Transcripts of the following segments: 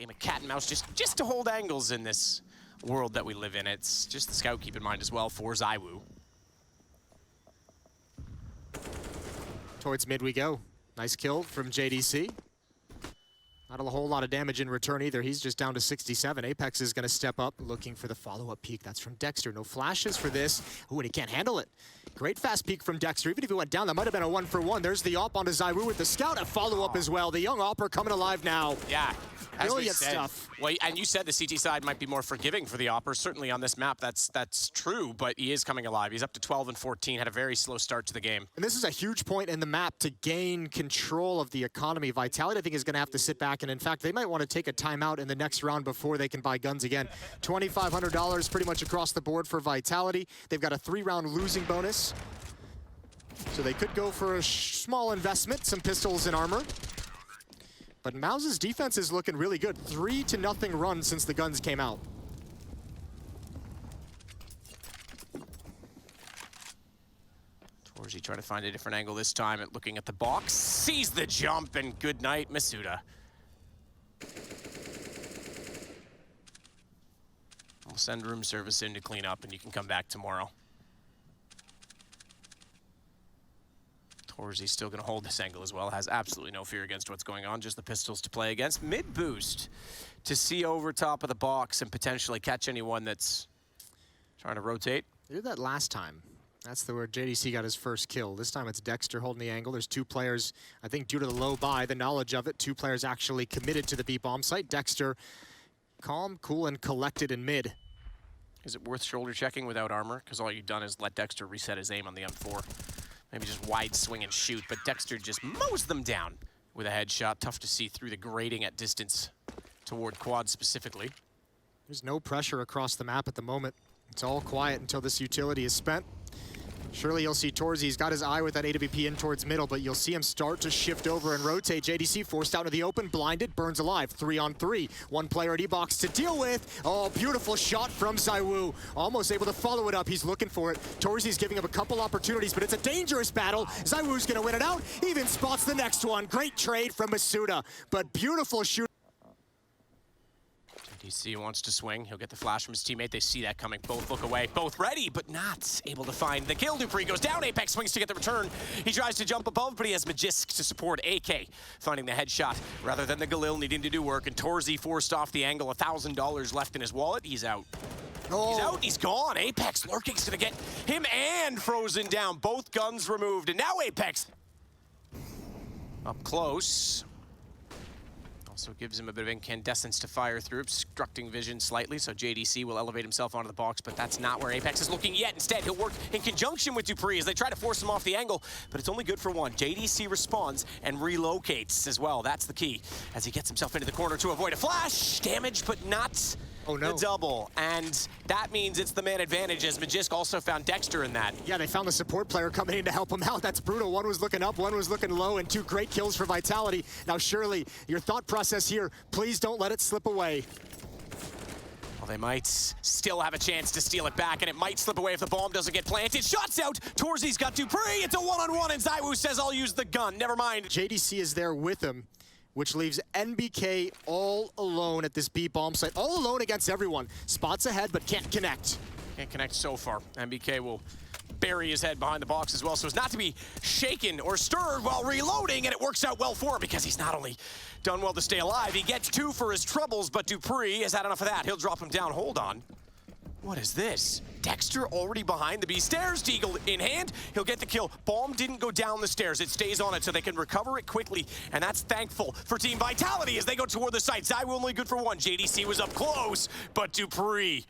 Game of cat and mouse just to hold angles in this world that we live in. It's just the scout, keep in mind as well, for zywoo. Towards mid we go. Nice kill from JDC. Not a whole lot of damage in return either. He's just down to 67. Apex is going to step up, looking for the follow-up peek. That's from Dexter. No flashes for this. Ooh, and he can't handle it. Great fast peek from Dexter. Even if he went down, that might have been a 1-for-1. There's the op onto zywoo with the scout. A follow-up as well. The young opper coming alive now. Yeah. Brilliant stuff. Well, and you said the CT side might be more forgiving for the opper. Certainly on this map, that's true, but he is coming alive. He's up to 12 and 14, had a very slow start to the game. And this is a huge point in the map to gain control of the economy. Vitality, I think, is going to have to sit back, and in fact, they might want to take a timeout in the next round before they can buy guns again. $2,500 pretty much across the board for Vitality. They've got a 3-round losing bonus. So they could go for a small investment, some pistols and armor. But MOUZ's defense is looking really good. 3-0 run since the guns came out. Torzi trying to find a different angle this time at looking at the box. Sees the jump, and good night, Masuda. We'll send room service in to clean up, and you can come back tomorrow. Torzi's still going to hold this angle as well. Has absolutely no fear against what's going on. Just the pistols to play against. Mid boost to see over top of the box and potentially catch anyone that's trying to rotate. They did that last time. That's where JDC got his first kill. This time it's Dexter holding the angle. There's 2 players, I think due to the low buy, the knowledge of it, 2 players actually committed to the B bomb site. Dexter, calm, cool, and collected in mid. Is it worth shoulder checking without armor? Because all you've done is let Dexter reset his aim on the M4. Maybe just wide swing and shoot, but Dexter just mows them down with a headshot. Tough to see through the grating at distance toward quad specifically. There's no pressure across the map at the moment. It's all quiet until this utility is spent. Surely you'll see Torzi, he's got his eye with that AWP in towards middle, but you'll see him start to shift over and rotate. JDC forced out into the open, blinded, burns alive. 3-on-3. 1 player at E-box to deal with. Oh, beautiful shot from zywoo. Almost able to follow it up. He's looking for it. Torzi's giving him a couple opportunities, but it's a dangerous battle. zywoo's gonna win it out. Even spots the next one. Great trade from Masuda, but beautiful shoot. DC wants to swing. He'll get the flash from his teammate. They see that coming. Both look away. Both ready, but not able to find the kill. Dupree goes down. Apex swings to get the return. He tries to jump above, but he has Magisk to support. AK finding the headshot rather than the Galil needing to do work. And Torzi forced off the angle. $1,000 left in his wallet. He's out. He's out. He's gone. Apex lurking's going to get him and frozen down. Both guns removed. And now Apex up close. Also gives him a bit of incandescence to fire through, obstructing vision slightly, so JDC will elevate himself onto the box, but that's not where Apex is looking yet. Instead, he'll work in conjunction with Dupree as they try to force him off the angle, but it's only good for one. JDC responds and relocates as well. That's the key, as he gets himself into the corner to avoid a flash. Damage, but not the double. And that means it's the man advantage, as Magisk also found Dexter in that. Yeah, they found the support player coming in to help him out. That's brutal. One was looking up, one was looking low, and 2 great kills for Vitality. Now, surely, your thought process here, please don't let it slip away. Well, they might still have a chance to steal it back, and it might slip away if the bomb doesn't get planted. Shots out! Torzi's got Dupree! It's a 1-on-1, and zywoo says, I'll use the gun. Never mind. JDC is there with him, which leaves NBK all alone at this B bomb site. All alone against everyone. Spots ahead, but can't connect. Can't connect so far. NBK will bury his head behind the box as well, so as not to be shaken or stirred while reloading, and it works out well for him because he's not only done well to stay alive, he gets 2 for his troubles, but Dupree has had enough of that. He'll drop him down. Hold on. What is this? Dexter already behind the B stairs. Deagle in hand. He'll get the kill. Bomb didn't go down the stairs. It stays on it so they can recover it quickly. And that's thankful for Team Vitality as they go toward the site. zywoo only good for 1. JDC was up close, but Dupree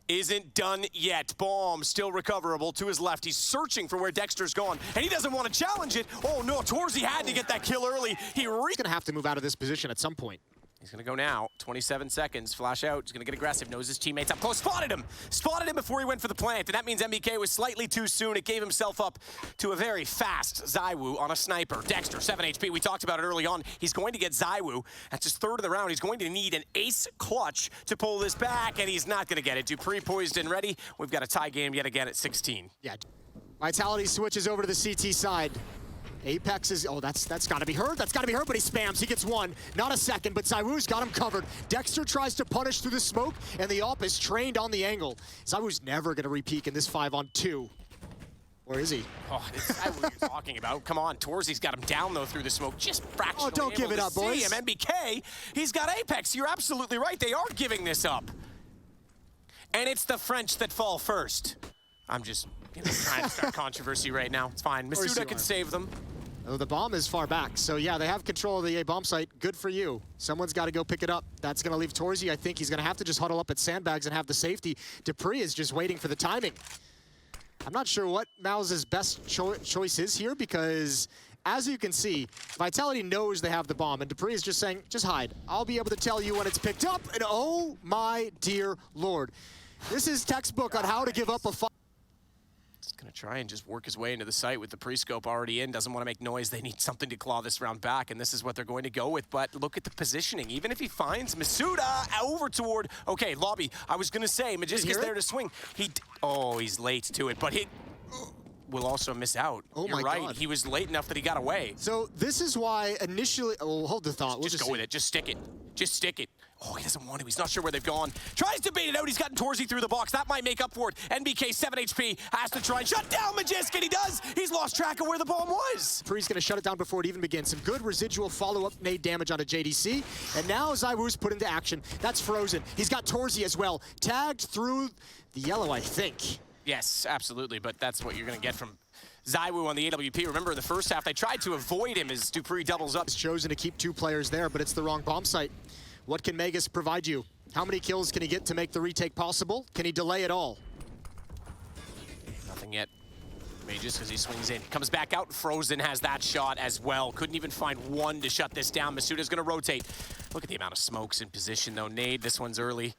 isn't done yet. Bomb still recoverable to his left. He's searching for where Dexter's gone, and he doesn't want to challenge it. Oh no, Torzi had to get that kill early. He's gonna have to move out of this position at some point. He's gonna go now. 27 seconds. Flash out. He's gonna get aggressive. Knows his teammates up close. Spotted him! Spotted him before he went for the plant. And that means MBK was slightly too soon. It gave himself up to a very fast zywoo on a sniper. Dexter, 7 HP. We talked about it early on. He's going to get zywoo. That's his 3rd of the round. He's going to need an ace clutch to pull this back, and he's not gonna get it. Dupree poised and ready. We've got a tie game yet again at 16. Yeah. Vitality switches over to the CT side. Apex is, oh, that's gotta be hurt. That's gotta be hurt, but he spams. He gets one, not a second, but zywoo's got him covered. Dexter tries to punish through the smoke, and the op is trained on the angle. zywoo's never gonna re-peek in this 5-on-2. Where is he? Oh, this is what you're talking about. Come on, Torzy's got him down, though, through the smoke. Just fractionally don't give it up, boys. MBK, he's got Apex. You're absolutely right. They are giving this up. And it's the French that fall first. I'm just trying to start controversy right now. It's fine. Masuda can save them. Oh, the bomb is far back. So, yeah, they have control of the A bomb site. Good for you. Someone's got to go pick it up. That's going to leave Torzy. I think he's going to have to just huddle up at sandbags and have the safety. dupreeh is just waiting for the timing. I'm not sure what MOUZ's best choice is here because, as you can see, Vitality knows they have the bomb, and dupreeh is just saying, just hide. I'll be able to tell you when it's picked up, and oh my dear Lord. This is textbook on how to give up a fight. He's going to try and just work his way into the site with the pre-scope already in. Doesn't want to make noise. They need something to claw this round back, and this is what they're going to go with. But look at the positioning. Even if he finds Masuda over toward... Okay, lobby. I was going to say, Magisk is there to swing. Oh, he's late to it, but he will also miss out. Oh, You're my right. God. He was late enough that he got away. So this is why initially... Oh, hold the thought. Just go with it. Just stick it. Just stick it. Oh, he doesn't want to. He's not sure where they've gone. Tries to bait it out. He's gotten Torzy through the box. That might make up for it. NBK, 7 HP, has to try and shut down Magisk, and he does. He's lost track of where the bomb was. dupreeh's going to shut it down before it even begins. Some good residual follow-up nade damage onto JDC. And now zywoo's put into action. That's frozen. He's got Torzy as well. Tagged through the yellow, I think. Yes, absolutely. But that's what you're going to get from zywoo on the AWP. Remember, in the first half, they tried to avoid him as dupreeh doubles up. He's chosen to keep 2 players there, but it's the wrong bomb site. What can Magisk provide you? How many kills can he get to make the retake possible? Can he delay it all? Nothing yet. Magisk as he swings in. Comes back out. Frozen has that shot as well. Couldn't even find one to shut this down. Masuda's going to rotate. Look at the amount of smokes in position, though. Nade, this one's early.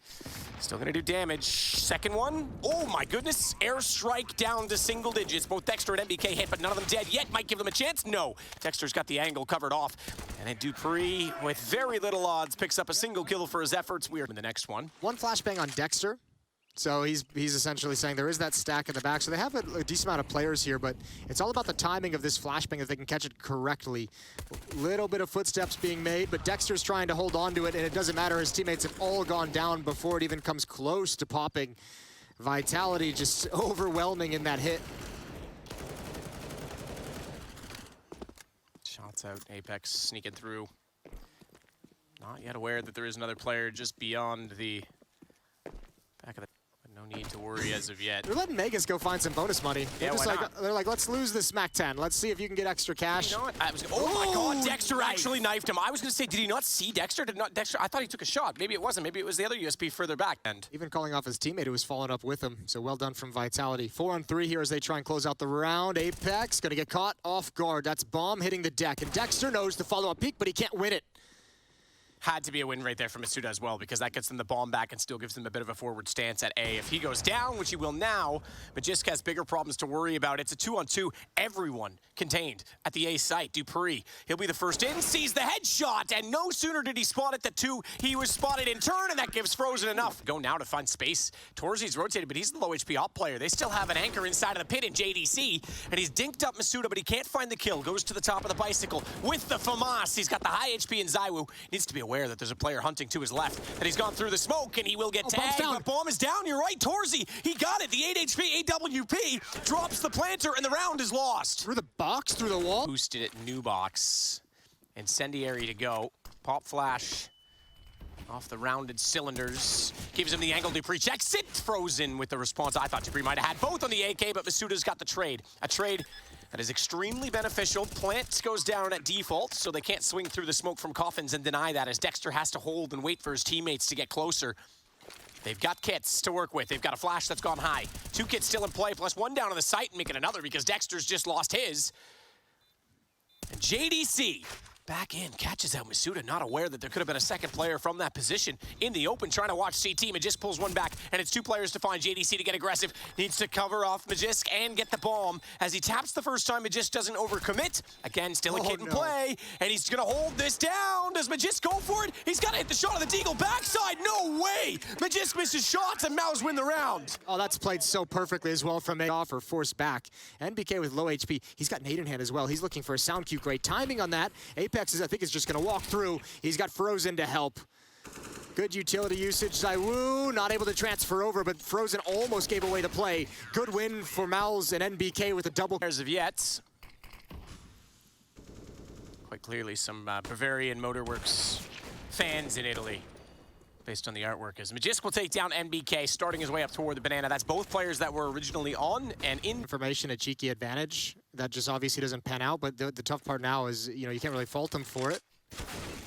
Still going to do damage. Second one. Oh, my goodness. Airstrike down to single digits. Both Dexter and MBK hit, but none of them dead yet. Might give them a chance. No. Dexter's got the angle covered off. And then dupreeh, with very little odds, picks up a single kill for his efforts. We're in the next one. One flashbang on Dexter. So he's essentially saying there is that stack in the back. So they have a decent amount of players here, but it's all about the timing of this flashbang if they can catch it correctly. Little bit of footsteps being made, but Dexter's trying to hold on to it, and it doesn't matter. His teammates have all gone down before it even comes close to popping. Vitality just overwhelming in that hit. Shots out. Apex sneaking through. Not yet aware that there is another player just beyond the back of the... No need to worry as of yet. They're letting Magisk go find some bonus money. Yeah, They're like, let's lose this MAC 10. Let's see if you can get extra cash. You know what? Oh my God, Dexter actually knifed him. I was gonna say, did he not see Dexter? Dexter, I thought he took a shot. Maybe it wasn't. Maybe it was the other USP further back. And even calling off his teammate who was following up with him. So well done from Vitality. 4-on-3 here as they try and close out the round. Apex gonna get caught off guard. That's bomb hitting the deck. And Dexter knows the follow-up peek, but he can't win it. Had to be a win right there for Masuda as well, because that gets them the bomb back and still gives them a bit of a forward stance at A. If he goes down, which he will now, Magisk has bigger problems to worry about. It's a 2-on-2. Everyone contained at the A site. dupreeh, he'll be the first in, sees the headshot, and no sooner did he spot it, the 2, he was spotted in turn, and that gives Frozen enough. Go now to find space. Torzy's rotated, but he's the low HP op player. They still have an anchor inside of the pit in JDC, and he's dinked up Masuda, but he can't find the kill. Goes to the top of the bicycle with the FAMAS. He's got the high HP in zywoo. Needs to be aware that there's a player hunting to his left, that he's gone through the smoke, and he will get tagged. But bomb is down. You're right, Torzy. He got it. The 8 HP AWP drops the planter, and the round is lost. Through the box, through the wall. Boosted it, new box. Incendiary to go. Pop flash off the rounded cylinders. Gives him the angle. dupreeh checks it. Frozen with the response. I thought dupreeh might have had both on the AK, but Masuda's got the trade. A trade that is extremely beneficial. Plant goes down at default, so they can't swing through the smoke from coffins and deny that, as Dexter has to hold and wait for his teammates to get closer. They've got kits to work with. They've got a flash that's gone high. 2 kits still in play, plus 1 down on the site and making another because Dexter's just lost his. And JDC Back in, catches out Masuda, not aware that there could have been a second player from that position in the open, trying to watch CT. Magisk pulls one back, and it's two players to find. JDC to get aggressive, needs to cover off Magisk and get the bomb. As he taps the first time, Magisk doesn't overcommit. Again, still a kid in play, and he's gonna hold this down. Does Magisk go for it? He's gotta hit the shot on the Deagle backside. No way! Magisk misses shots, and MOUZ win the round. Oh, that's played so perfectly as well from off or forced back. NBK with low HP. He's got nade in hand as well. He's looking for a sound cue. Great timing on that. Apex I think, is just going to walk through. He's got Frozen to help. Good utility usage. ZywOo not able to transfer over, but Frozen almost gave away the play. Good win for MOUZ and NBK with a double. As of yet, quite clearly some Bavarian Motorworks fans in Italy, based on the artwork. As Magisk will take down NBK, starting his way up toward the banana. That's both players that were originally on and in. Information, a cheeky advantage. That just obviously doesn't pan out, but the tough part now is, you know, you can't really fault them for it.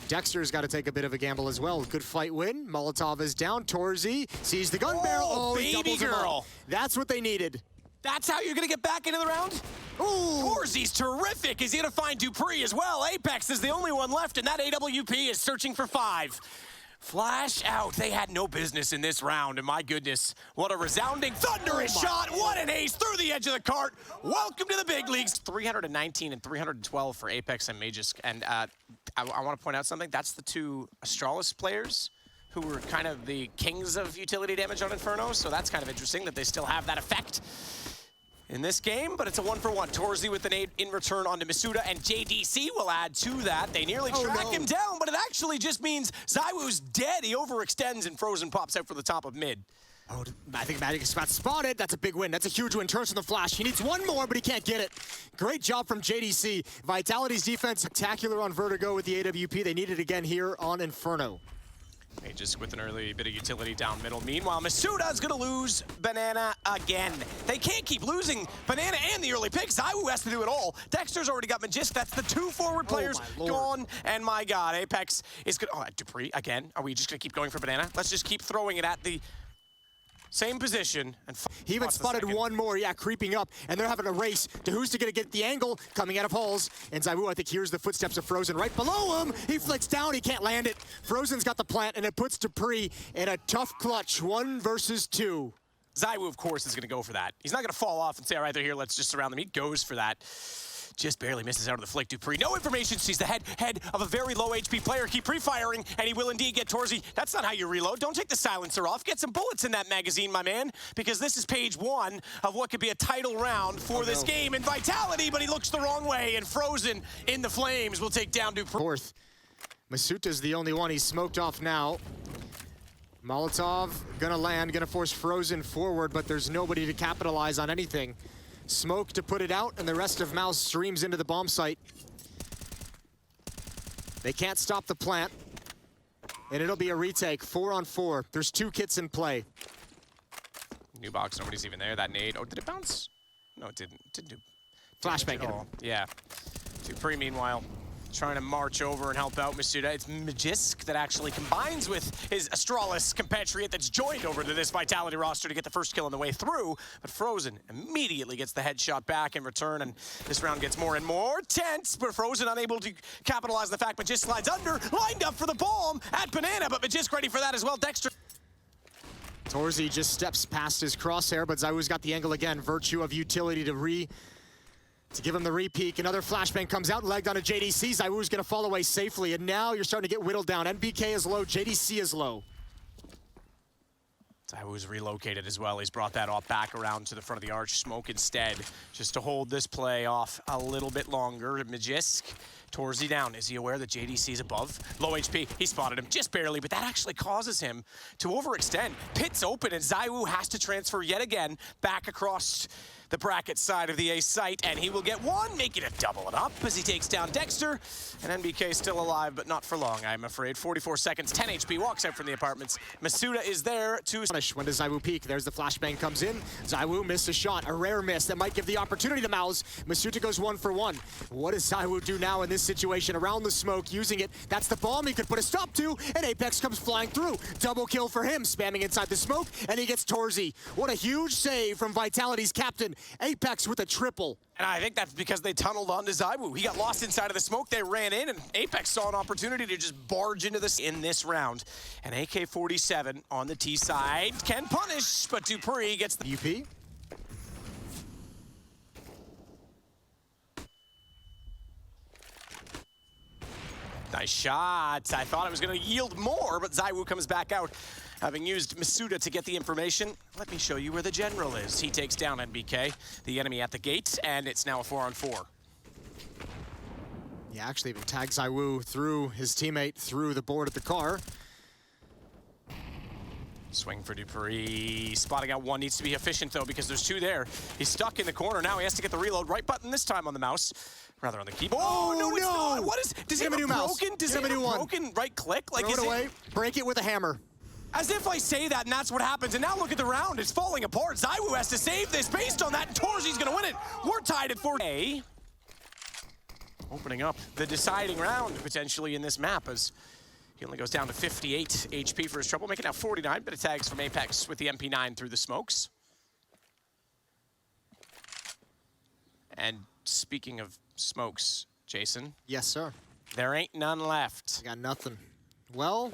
Dexter's got to take a bit of a gamble as well. Good fight win. Molotov is down. Torzy sees the gun barrel. Oh, he doubles him up. That's what they needed. That's how you're going to get back into the round? Ooh. Torzy's terrific. Is he going to find Dupree as well? Apex is the only one left, and that AWP is searching for 5. Flash out. They had no business in this round, and my goodness, what a resounding, thunderous shot. What an ace through the edge of the cart. Welcome to the big leagues. 319 and 312 for Apex and Magisk. And I want to point out something. That's the two Astralis players who were kind of the kings of utility damage on Inferno, so that's kind of interesting that they still have that effect in this game, but it's a 1-for-1. Torzy with the nade in return onto Masuda, and JDC will add to that. They nearly track him down, but it actually just means ZywOo's dead. He overextends, and Frozen pops out for the top of mid. Oh, I think Magic is spotted. That's a big win. That's a huge win. Turns on the flash. He needs one more, but he can't get it. Great job from JDC. Vitality's defense spectacular on Vertigo with the AWP. They need it again here on Inferno. Just with an early bit of utility down middle. Meanwhile, Masuda's gonna lose Banana again. They can't keep losing Banana and the early pick. ZywOo has to do it all. Dexter's already got Magisk. That's the two forward players gone. And my God, Apex is good. Oh, Dupree again. Are we just gonna keep going for Banana? Let's just keep throwing it at the same position. And he even spotted one more, creeping up, and they're having a race to who's gonna get the angle coming out of halls. And ZywOo, I think, hears the footsteps of Frozen right below him. He flicks down, he can't land it. Frozen's got the plant, and it puts Dupree in a tough clutch, 1 versus 2. ZywOo, of course, is gonna go for that. He's not gonna fall off and say, all right, they're here, let's just surround them. He goes for that. Just barely misses out of the flick. Dupree, no information, sees the head of a very low HP player. Keep pre-firing, and he will indeed get Torzy. That's not how you reload. Don't take the silencer off. Get some bullets in that magazine, my man, because this is page 1 of what could be a title round for this game. And Vitality, but he looks the wrong way, and Frozen in the flames will take down Dupree. Fourth. Masuta's the only one. He's smoked off now. Molotov gonna land, gonna force Frozen forward, but there's nobody to capitalize on anything. Smoke to put it out, and the rest of MOUZ streams into the bomb site. They can't stop the plant, and it'll be a retake, 4-on-4. There's 2 kits in play. New box, nobody's even there. That nade, oh, did it bounce? No, it didn't. Didn't do flashbang at all. Yeah. Dupree, meanwhile, trying to march over and help out Masuda. It's Magisk that actually combines with his Astralis compatriot that's joined over to this Vitality roster to get the first kill on the way through. But Frozen immediately gets the headshot back in return, and this round gets more and more tense. But Frozen unable to capitalize on the fact Magisk slides under, lined up for the bomb at Banana, but Magisk ready for that as well. Dexter. Torzy just steps past his crosshair, but ZywOo's got the angle again. Virtue of utility to give him the re-peek. Another flashbang comes out, legged on a JDC. ZywOo's gonna fall away safely, and now you're starting to get whittled down. NBK is low, JDC is low. ZywOo's relocated as well. He's brought that off back around to the front of the arch. Smoke instead, just to hold this play off a little bit longer. Magisk, Torzy down. Is he aware that JDC's above? Low HP, he spotted him just barely, but that actually causes him to overextend. Pit's open, and ZywOo has to transfer yet again back across the bracket side of the A site, and he will get one, making it double it up as he takes down Dexter. And NBK still alive, but not for long, I'm afraid. 44 seconds, 10 HP, walks out from the apartments. Masuda is there to punish. When does ZywOo peek? There's the flashbang comes in. ZywOo missed a shot, a rare miss that might give the opportunity to MOUZ. Masuda goes 1-for-1. What does ZywOo do now in this situation? Around the smoke, using it. That's the bomb he could put a stop to, and Apex comes flying through. Double kill for him, spamming inside the smoke, and he gets Torzy. What a huge save from Vitality's captain. Apex with a triple. And I think that's because they tunneled onto zywoo. He got lost inside of the smoke, they ran in, and Apex saw an opportunity to just barge into this in this round. And AK-47 on the T side can punish, but dupreeh gets the UP. Nice shot. I thought it was going to yield more, but zywoo comes back out, having used Masuda to get the information. Let me show you where the general is. He takes down NBK, the enemy at the gate, and it's now a 4-on-4. He actually even tagged zywoo through his teammate through the board of the car. Swing for dupreeh. Spotting out one needs to be efficient, though, because there's two there. He's stuck in the corner. Now he has to get the reload. Right button this time on the mouse. Rather on the keyboard. Oh, no, it's not. What is... Does he have a broken... Does he have a broken right click? Like, throw it away. Break it with a hammer. As if I say that and that's what happens. And now look at the round. It's falling apart. zywoo has to save this. Based on that, torzsy's going to win it. We're tied at 4. Opening up the deciding round, potentially, in this map, as he only goes down to 58 HP for his trouble, making now 49, but it tags from Apex with the MP9 through the smokes. And speaking of smokes, Jason. Yes, sir. There ain't none left. Got nothing. Well,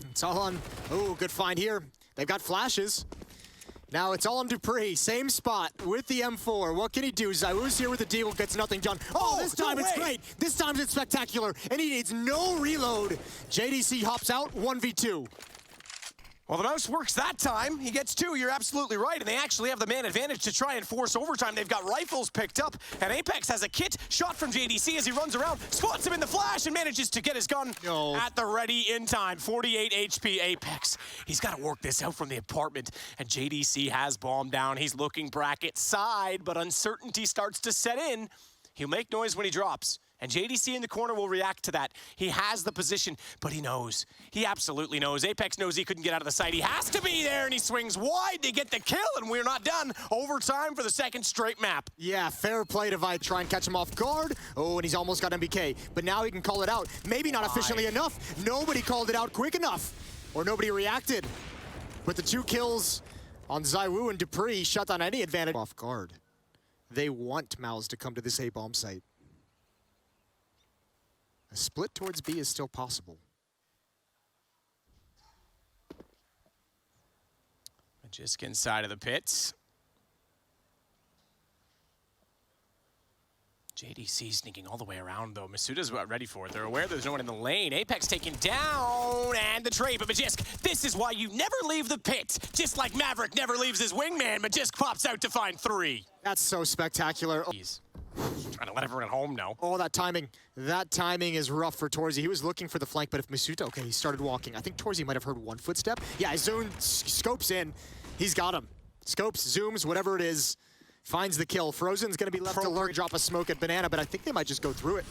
it's all on... Oh, good find here. They've got flashes. Now it's all on dupreeh. Same spot with the M4. What can he do? zywoo's here with the deagle, gets nothing done. Oh, this time it's great. This time it's spectacular. And he needs no reload. JDC hops out, 1v2. Well, the mouse works that time. He gets 2, you're absolutely right. And they actually have the man advantage to try and force overtime. They've got rifles picked up. And Apex has a kit shot from JDC as he runs around, spots him in the flash, and manages to get his gun at the ready in time. 48 HP Apex. He's got to work this out from the apartment. And JDC has bombed down. He's looking bracket side, but uncertainty starts to set in. He'll make noise when he drops. And JDC in the corner will react to that. He has the position, but he knows. He absolutely knows. Apex knows he couldn't get out of the site. He has to be there, and he swings wide to get the kill, and we're not done. Overtime for the second straight map. Yeah, fair play to Vi try and catch him off guard. Oh, and he's almost got MBK, but now he can call it out. Maybe not efficiently enough. Nobody called it out quick enough, or nobody reacted. With the 2 kills on zywoo and dupreeh, shut down any advantage off guard. They want MOUZ to come to this A-bomb site. A split towards B is still possible. Just inside of the pits. JDC sneaking all the way around, though. Masuda's ready for it. They're aware there's no one in the lane. Apex taken down, and the trade. But Magisk, this is why you never leave the pit. Just like Maverick never leaves his wingman, Magisk pops out to find 3. That's so spectacular. He's trying to let everyone at home know. Oh, that timing. That timing is rough for torzsy. He was looking for the flank, but if Masuda, okay, he started walking. I think torzsy might have heard one footstep. Yeah, zone scopes in. He's got him. Scopes, zooms, whatever it is. Finds the kill. Frozen's going to be left to lurk, drop a smoke at Banana, but I think they might just go through it.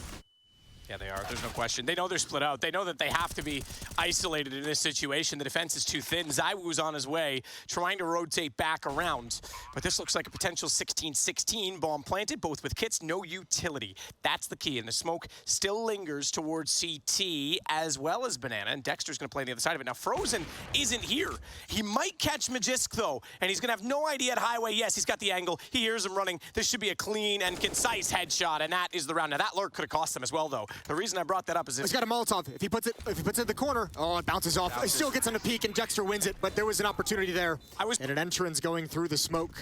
Yeah, they are. There's no question. They know they're split out. They know that they have to be isolated in this situation. The defense is too thin. zywoo's on his way, trying to rotate back around. But this looks like a potential 16-16 bomb planted, both with kits, no utility. That's the key. And the smoke still lingers towards CT as well as Banana. And Dexter's going to play on the other side of it. Now, Frozen isn't here. He might catch Magisk, though. And he's going to have no idea at highway. Yes, he's got the angle. He hears him running. This should be a clean and concise headshot. And that is the round. Now, that lurk could have cost them as well, though. The reason I brought that up is he's got a Molotov. If he puts it in the corner, oh, it bounces off. He still gets on a peak, and Dexter wins it, but there was an opportunity there. And an entrance going through the smoke.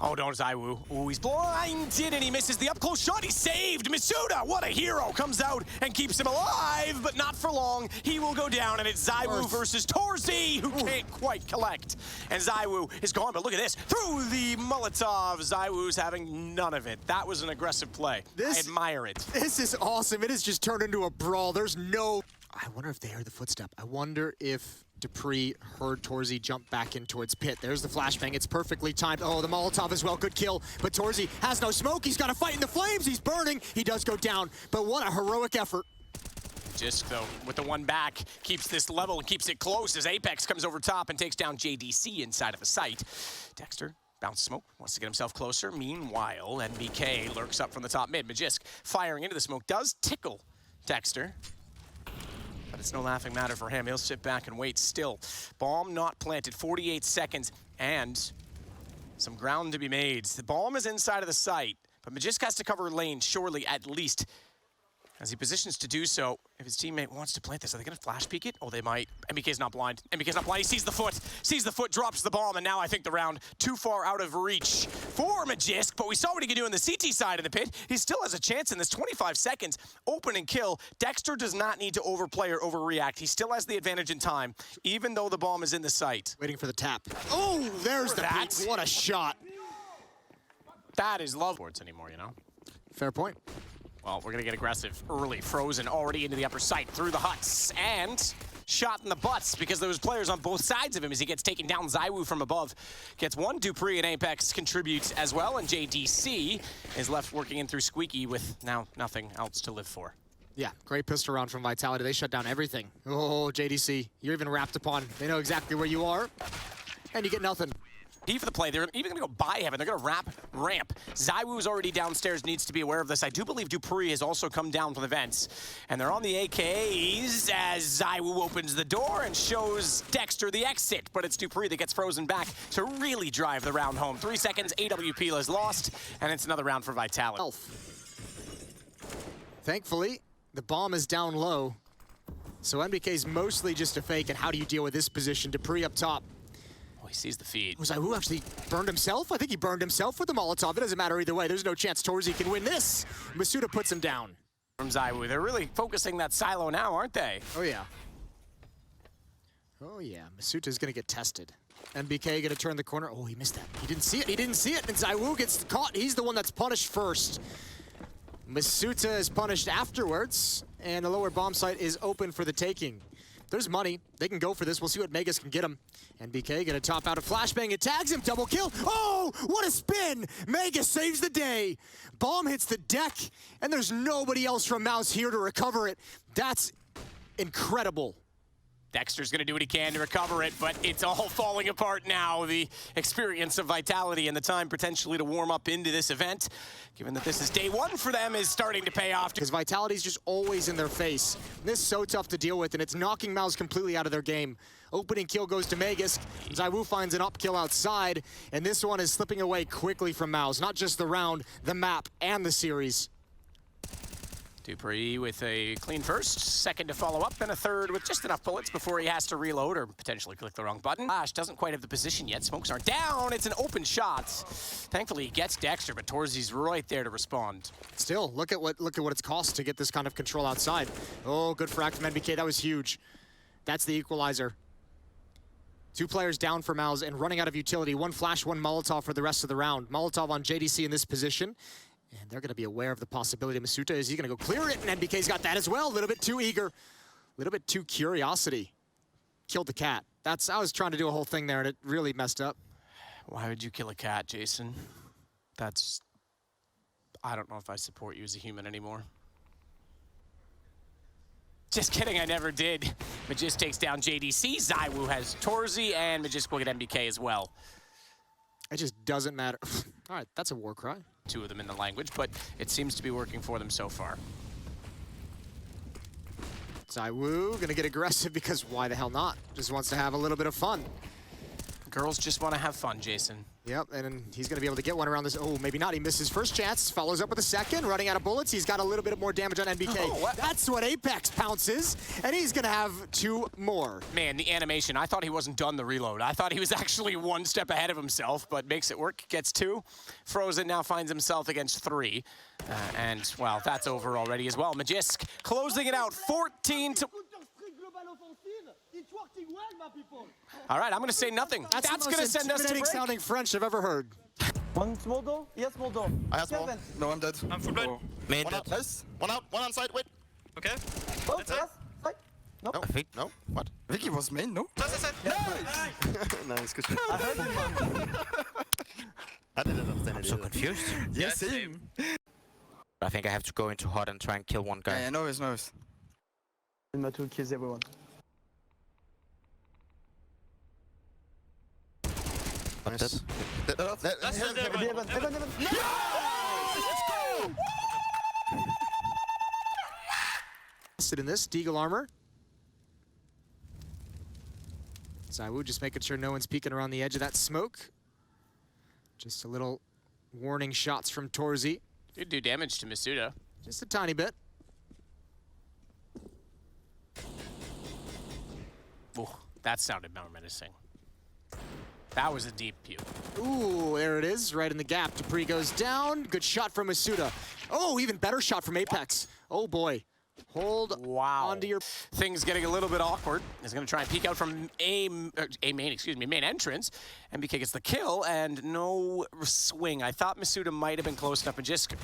Oh, don't zywoo. Ooh, he's blinded, and he misses the up-close shot. He saved Masuda. What a hero. Comes out and keeps him alive, but not for long. He will go down, and it's zywoo versus torzsy, who can't quite collect. And zywoo is gone, but look at this. Through the Molotov, zywoo's having none of it. That was an aggressive play. I admire it. This is awesome. It has just turned into a brawl. There's no... I wonder if they heard the footstep. I wonder if dupreeh heard torzsy jump back in towards pit. There's the flashbang. It's perfectly timed. Oh, the Molotov as well. Good kill. But torzsy has no smoke. He's got to fight in the flames. He's burning. He does go down. But what a heroic effort. Just, though, with the one back, keeps this level and keeps it close as Apex comes over top and takes down JDC inside of the site. Dexter, bounce smoke, wants to get himself closer. Meanwhile, NBK lurks up from the top mid. Magisk firing into the smoke does tickle Dexter. But it's no laughing matter for him. He'll sit back and wait still. Bomb not planted, 48 seconds, and Some ground to be made. The bomb is inside of the site, but Magisk has to cover a lane, surely, at least. As he positions to do so, if his teammate wants to plant this, are they going to flash peek it? Oh, they might. MBK's not blind. MBK's not blind. He sees the foot, drops the bomb, and now I think the round too far out of reach for Magisk, but we saw what he could do on the CT side of the pit. He still has a chance in this 25 seconds. Open and kill. Dexter does not need to overplay or overreact. He still has the advantage in time, even though the bomb is in the site. Waiting for the tap. Oh, there's the peek. What a shot. That is love boards anymore, you know? Fair point. Well, we're going to get aggressive early. Frozen already into the upper site through the huts. And shot in the butts because there was players on both sides of him as he gets taken down. Zywoo from above gets one. Dupree and Apex contributes as well. And JDC is left working in through Squeaky with now nothing else to live for. Yeah, great pistol round from Vitality. They shut down everything. Oh, JDC, you're even wrapped upon. They know exactly where you are. And you get nothing. For the play, they're even going to go by heaven. They're going to ramp. Zywoo's already downstairs, needs to be aware of this. I do believe Dupree has also come down from the vents. And they're on the AKs as Zywoo opens the door and shows Dexter the exit. But it's Dupree that gets frozen back to really drive the round home. 3 seconds, AWP is lost, and it's another round for Vitality. Thankfully, the bomb is down low. So MBK's mostly just a fake, and how do you deal with this position? Dupree up top. He sees the feed. Was Zywoo actually burned himself? I think he burned himself with the Molotov. It doesn't matter either way. There's no chance Torzy can win this. Masuda puts him down. From Zywoo. They're really focusing that silo now, aren't they? Oh, yeah. Oh, yeah. Masuta's going to get tested. MBK going to turn the corner. Oh, he missed that. He didn't see it. He didn't see it. And Zywoo gets caught. He's the one that's punished first. Masuda is punished afterwards. And the lower bomb site is open for the taking. There's money. They can go for this. We'll see what Megas can get him. NBK gonna top out a flashbang. It tags him. Double kill. Oh, what a spin. Megas saves the day. Bomb hits the deck, and there's nobody else from MOUZ here to recover it. That's incredible. Dexter's gonna do what he can to recover it, but it's all falling apart now. The experience of Vitality and the time potentially to warm up into this event, given that this is day one for them, is starting to pay off. Because Vitality's just always in their face. This is so tough to deal with, and it's knocking MOUZ completely out of their game. Opening kill goes to Megas. Zywoo finds an up kill outside, and this one is slipping away quickly from MOUZ. Not just the round, the map, and the series. Dupree with a clean first, second to follow up, and a third with just enough bullets before he has to reload or potentially click the wrong button. Flash doesn't quite have the position yet. Smokes aren't down. It's an open shot. Thankfully, he gets Dexter, but Torzy's right there to respond. Still, look at what it's cost to get this kind of control outside. Oh, good frag from NBK. That was huge. That's the equalizer. 2 players down for MOUZ and running out of utility. 1 flash, 1 Molotov for the rest of the round. Molotov on JDC in this position. And they're going to be aware of the possibility. Masuda, is he going to go clear it? And NBK's got that as well. A little bit too eager. A little bit too curiosity. Killed the cat. I was trying to do a whole thing there, and it really messed up. Why would you kill a cat, Jason? I don't know if I support you as a human anymore. Just kidding, I never did. Magisk takes down JDC. Zywoo has Torzy, and Magisk will get MBK as well. It just doesn't matter. All right, that's a war cry. 2 of them in the language, but it seems to be working for them so far. Zywoo gonna get aggressive because why the hell not? Just wants to have a little bit of fun. Girls just want to have fun, Jason. Yep, and he's gonna be able to get one around this. Oh, maybe not. He missed his first chance. Follows up with a second, running out of bullets. He's got a little bit more damage on NBK. Oh, that's what Apex pounces, and he's gonna have 2 more. Man, the animation. I thought he wasn't done the reload. I thought he was actually 1 step ahead of himself, but makes it work. Gets 2. Frozen now finds himself against 3. And, well, that's over already as well. Magisk closing it out, 14 to... All right, I'm going to say nothing. That's going to send us to break. Sounding French I've ever heard. 1 small door? Yes, small door. I have small. No, I'm dead. I'm full blind. Main dead. Nice. One out, one on side, wait. Okay. Oh, That's it. yes. Right. No. No, I think, no, what? I think he was main, no? That's it. Nice, good. I heard him. I didn't understand I'm so confused. Yeah, same. I think I have to go into hot and try and kill one guy. Yeah, no, it's. Matu kills everyone. Nice. Heaven. Sit in this, Deagle armor. Zywoo just making sure no one's peeking around the edge of that smoke. Just a little warning shots from Torzy. Did do damage to Masuda. Just a tiny bit. Ooh, that sounded more menacing. That was a deep pew. Ooh, there it is, right in the gap. Dupree goes down. Good shot from Masuda. Oh, even better shot from Apex. Oh boy. Hold onto your... Things getting a little bit awkward. He's going to try and peek out from main entrance. MBK gets the kill and no swing. I thought Masuda might have been close enough and just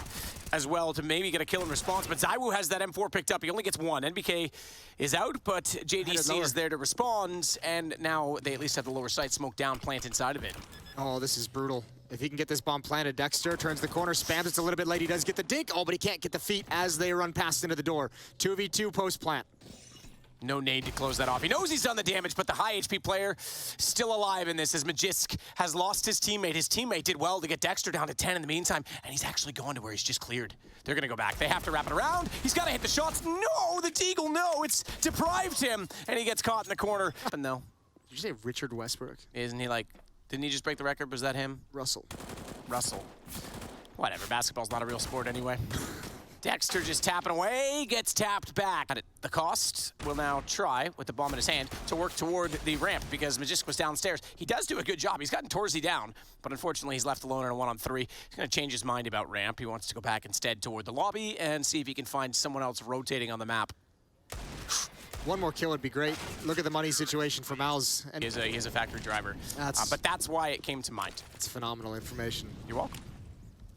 as well to maybe get a kill in response, but zywoo has that M4 picked up. He only gets one. NBK is out, but JDC is there to respond, and now they at least have the lower sight smoke down, plant inside of it. Oh, this is brutal. If he can get this bomb planted, Dexter turns the corner, spams. It's a little bit late. He does get the dink. Oh, but he can't get the feet as they run past into the door. 2v2 post-plant. No need to close that off. He knows he's done the damage, but the high HP player still alive in this as Magisk has lost his teammate. His teammate did well to get Dexter down to 10 in the meantime, and he's actually gone to where he's just cleared. They're going to go back. They have to wrap it around. He's got to hit the shots. No, the Deagle, no. It's deprived him, and he gets caught in the corner. But no. Did you say Richard Westbrook? Isn't he like... Didn't he just break the record? Was that him? Russell. Whatever, basketball's not a real sport anyway. Dexter just tapping away, gets tapped back. The cost will now try, with the bomb in his hand, to work toward the ramp because Magisk was downstairs. He does do a good job. He's gotten Torzy down, but unfortunately he's left alone in a 1-on-3. He's going to change his mind about ramp. He wants to go back instead toward the lobby and see if he can find someone else rotating on the map. One more kill would be great. Look at the money situation for MOUZ. He is a factory driver. But that's why it came to mind. It's phenomenal information. You're welcome.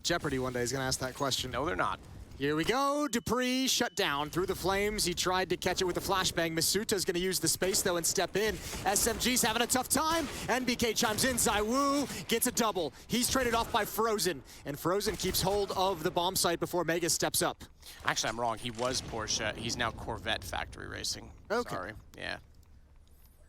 Jeopardy one day is going to ask that question. No, they're not. Here we go. Dupree shut down through the flames. He tried to catch it with a flashbang. Masuta's going to use the space, though, and step in. SMG's having a tough time. NBK chimes in. zywoo gets a double. He's traded off by Frozen, and Frozen keeps hold of the bomb site before Mega steps up. Actually, I'm wrong. He was Porsche. He's now Corvette factory racing. Okay. Sorry. Yeah.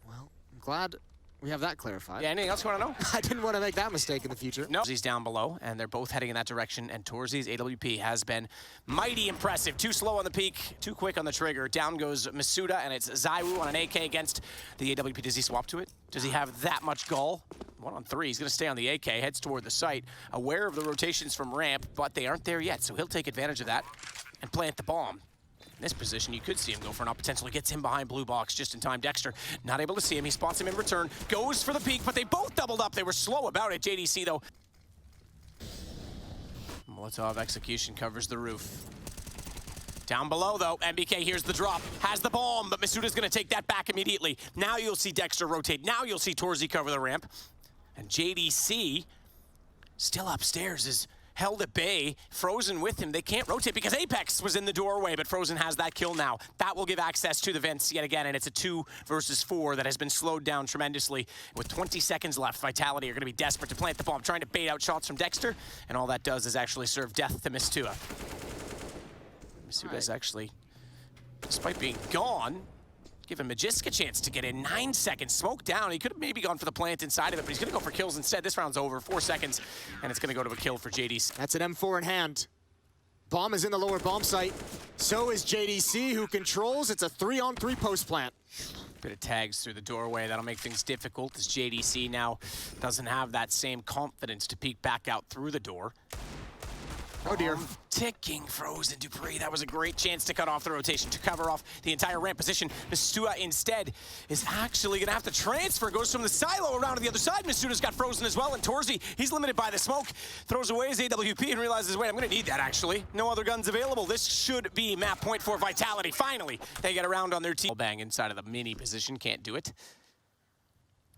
Well, I'm glad we have that clarified. Yeah, anything else you want to know? I didn't want to make that mistake in the future. No. He's down below, and they're both heading in that direction, and Torzy's AWP has been mighty impressive. Too slow on the peak, too quick on the trigger. Down goes Masuda, and it's zywoo on an AK against the AWP. Does he swap to it? Does he have that much gall? 1-on-3, he's going to stay on the AK, heads toward the site, aware of the rotations from ramp, but they aren't there yet, so he'll take advantage of that and plant the bomb. In this position, you could see him go for an up, potentially gets him behind blue box just in time. Dexter not able to see him. He spots him in return, goes for the peek, but they both doubled up. They were slow about it. JDC, though. Molotov execution covers the roof. Down below, though, MBK here's the drop, has the bomb, but Masuda's going to take that back immediately. Now you'll see Dexter rotate. Now you'll see Torzy cover the ramp. And JDC, still upstairs, is held at bay, Frozen with him. They can't rotate because Apex was in the doorway, but Frozen has that kill now. That will give access to the vents yet again, and it's a 2 versus 4 that has been slowed down tremendously. With 20 seconds left, Vitality are going to be desperate to plant the bomb, trying to bait out shots from Dexter, and all that does is actually serve death to Masuda. Masuda is actually, despite being gone, giving Magisk a chance to get in. 9 seconds, smoke down. He could have maybe gone for the plant inside of it, but he's going to go for kills instead. This round's over, 4 seconds, and it's going to go to a kill for JDC. That's an M4 in hand. Bomb is in the lower bomb site. So is JDC, who controls. It's a 3-on-3 post plant. Bit of tags through the doorway. That'll make things difficult as JDC now doesn't have that same confidence to peek back out through the door. Oh dear. Ticking Frozen Dupree. That was a great chance to cut off the rotation, to cover off the entire ramp position. Masuda instead is actually going to have to transfer. Goes from the silo around to the other side. Masuda's got Frozen as well, and Torzy, he's limited by the smoke. Throws away his AWP and realizes, wait, I'm going to need that actually. No other guns available. This should be map point for Vitality. Finally, they get around on their team. Bang inside of the mini position. Can't do it.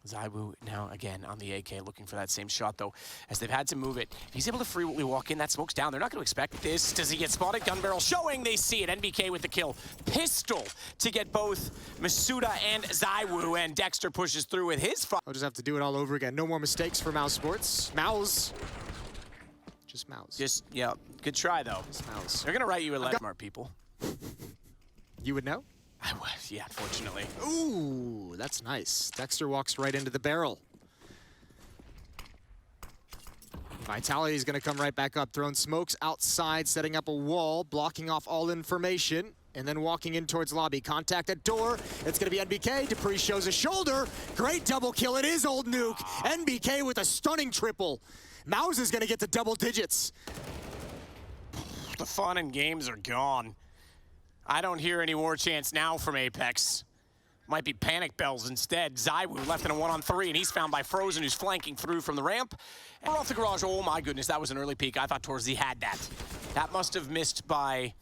zywoo now again on the AK, looking for that same shot though, as they've had to move it. If he's able to freely walk in, that smoke's down. They're not going to expect this. Does he get spotted? Gun barrel showing. They see it. NBK with the kill. Pistol to get both Masuda and zywoo, and Dexter pushes through with his fight. I'll just have to do it all over again. No more mistakes for MOUZ Sports. MOUZ. Just MOUZ. Just, yeah, good try though. Just MOUZ. They're going to write you a letter, smart people. You would know? I was, yeah, unfortunately. Ooh, that's nice. Dexter walks right into the barrel. Vitality is going to come right back up, throwing smokes outside, setting up a wall, blocking off all information, and then walking in towards lobby. Contact at door. It's going to be NBK. Dupree shows a shoulder. Great double kill. It is Old Nuke. NBK with a stunning triple. MOUZ is gonna get to double digits. The fun and games are gone. I don't hear any war chants now from Apex. Might be panic bells instead. ZywOo left in a 1-on-3, and he's found by Frozen, who's flanking through from the ramp. And off the garage, oh my goodness, that was an early peek. I thought torzy had that. That must have missed by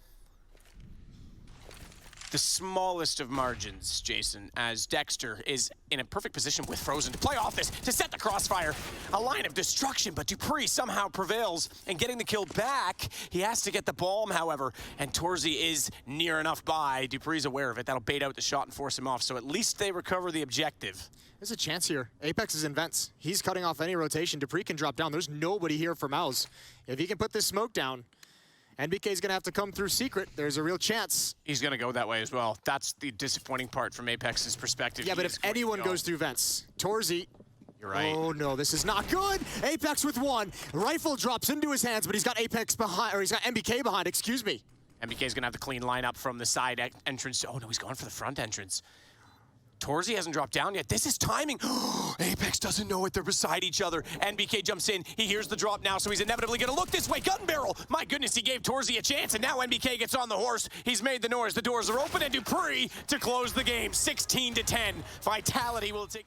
the smallest of margins, Jason, as Dexter is in a perfect position with Frozen to play off this, to set the crossfire. A line of destruction, but dupreeh somehow prevails, and getting the kill back, he has to get the bomb, however, and torzy is near enough by. dupreeh's aware of it. That'll bait out the shot and force him off, so at least they recover the objective. There's a chance here. Apex is in vents. He's cutting off any rotation. dupreeh can drop down. There's nobody here for MOUZ. If he can put this smoke down, NBK's gonna have to come through secret. There's a real chance. He's gonna go that way as well. That's the disappointing part from Apex's perspective. Yeah, but if anyone goes through vents, torzy. You're right. Oh no, this is not good. Apex with one. Rifle drops into his hands, but he's got Apex behind, or he's got MBK behind, excuse me. MBK's gonna have the clean lineup from the side entrance. Oh no, he's going for the front entrance. torzy hasn't dropped down yet. This is timing. Apex doesn't know it. They're beside each other. NBK jumps in. He hears the drop now, so he's inevitably going to look this way. Gun barrel. My goodness, he gave torzy a chance, and now NBK gets on the horse. He's made the noise. The doors are open, and dupreeh to close the game. 16-10. Vitality will take...